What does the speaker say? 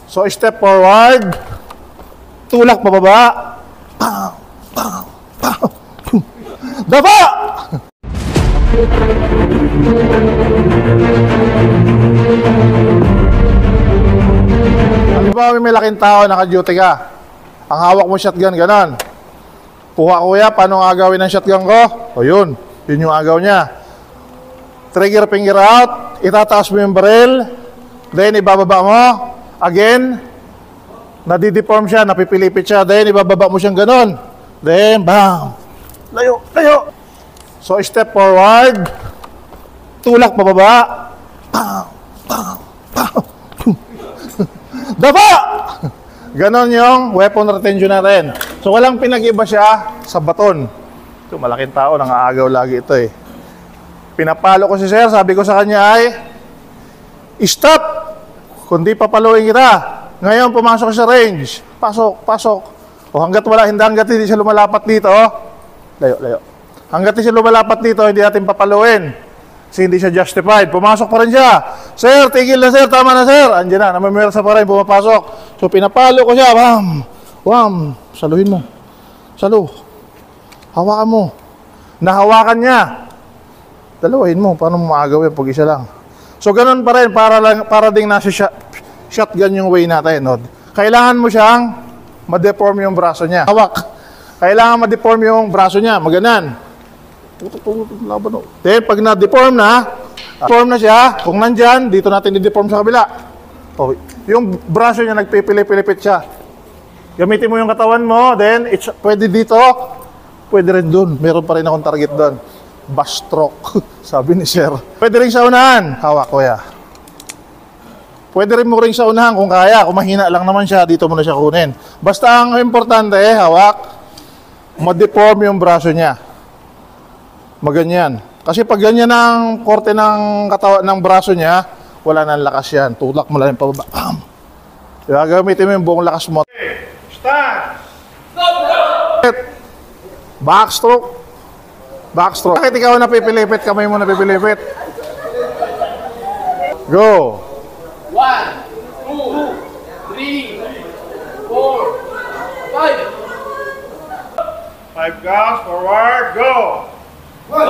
So, step forward. Tulak pababa. Pow! Pow! Pow! Daba! Halimbawa may laking tao, naka-duty ka. Ang hawak mo shotgun, ganon. Kuha kuya, paano agawin ng shotgun ko? O yun, yun yung agaw niya. Trigger finger out, itataas mo yung barrel, then ibababa mo, again, nadideform siya, napipilipit siya, then ibababa mo siyang ganon. Then, bam! Layo, layo! So, step forward, tulak pababa, pow, pow, pow, daba! Ganon yung weapon retention natin. So, walang pinag-iba siya sa baton. Ito, malaking tao, nangaagaw lagi ito eh. Pinapalo ko si sir, sabi ko sa kanya ay, stop! Kundi papaluin kita. Ngayon, pumasok sa range. Pasok, pasok. O hanggat hindi siya lumalapat dito, layo, layo. Hanggat hindi siya lumalapat dito, hindi natin papaluin. Kasi hindi siya justified. Pumasok pa rin siya. Sir, tigil na sir, tama na sir. Andiyan na, namamersa pa rin, pumapasok. So, pinapalo ko siya, bam, bam, saluhin mo. Salu. Hawakan mo. Nahawakan niya. Dalawahin mo, paano mo maagaw yan pag isa lang. So, ganun pa rin, para ding nasa shotgun yung way natin. No? Kailangan mo siyang ma-deform yung braso niya. Hawak. Kailangan ma-deform yung braso niya, maganan. Then, pag na-deform na siya, kung nandyan, dito natin i-deform sa kabila. Oh, yung braso niya, nagpipilipilipit siya. Gamitin mo yung katawan mo, then, pwede dito, pwede rin dun. Meron pa rin akong target dun. Bash stroke, sabi ni sir. Pwede rin sa unahan, hawak kuya. Pwede rin mo rin sa unahan kung kaya, kung mahina lang naman siya, dito mo na siya kunin. Basta ang importante, hawak, ma-deform yung braso niya. Maganyan. Kasi pag ganyan ang korte ng katawan ng braso niya, wala nang lakas yan. Tulak mo lang yung pababa. Bam! Diba, gamitin mo yung buong lakas mo. Stand! Backstroke. Backstroke. Bakit ikaw napipilipit? Kamay mo napipilipit. Go! 1, 2, 3, 4, 5. 5 counts, forward, go! 1,